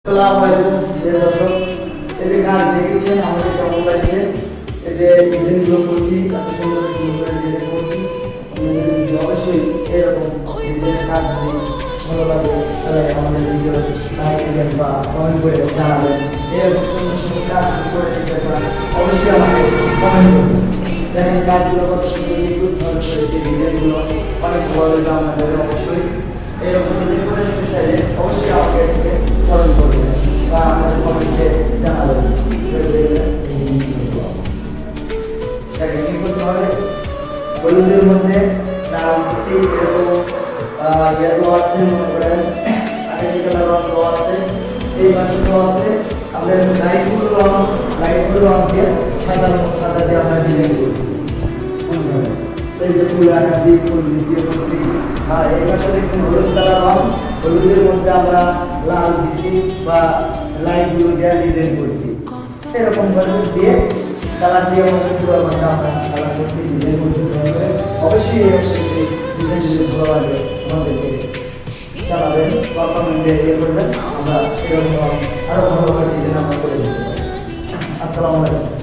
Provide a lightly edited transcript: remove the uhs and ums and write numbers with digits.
আসসালামু আলাইকুম প্রিয় দর্শক, এই যে কাজ দেখেছেন আমাদের কেমন লাগছে, এই যে ডিজাইনগুলো করছি এত সুন্দর সুন্দর করে ডিজাইন করছি। আপনাদের যদি অবশ্যই এরকম ডিজাইনের কাজ যদি ভালো লাগে তাহলে আমাদের ভিডিও লাইক দিবেন বা কমেন্ট করে জানাবেন। এরকম সুন্দর সুন্দর কাজ করে দিতে চান অবশ্যই আমাকে কমেন্ট করবেন। দেখেন কাজগুলো কত সুন্দর নিখুঁত ভাবে করেছি, ডিজাইনগুলো অনেক ভালো লাগে আমাদের। অবশ্যই এরকম ডিজাইন করে দিতে চাইলে অবশ্যই আমাকে কমেন্ট করবেন বা আমাদের কমেন্টে জানাবেন। হলুদের মধ্যে নাম দিচ্ছি, এরকম ইয়েলো আছে, মনে করেন আকাশি কালার রং আছে, এই পাশে আছে আমাদের লাইট রং দিয়ে সাদা দিয়ে আমরা ডিজাইন করছি। এই যে ফুল আকাশি ফুল মিশিয়ে করছি। আর এই পাশে দেখুন হলুদ কালার রং, হলুদের মধ্যে আমরা লাল দিছি বা লাইট ব্লু দিয়ে ডিজাইন করছি। এরকম করে দিয়ে কালার দিয়ে আমাদের পুরো আমরা কালার করছি, ডিজাইন করছি। অবশ্যই ডিজাইন ভালো লাগে আমাদেরকে জানাবেন বা কমেন্টে ইয়ে করবেন, আমরা এরকম আরও ভালো ভালো ডিজাইন আমরা করে দিতে পারি। আসসালামু আলাইকুম।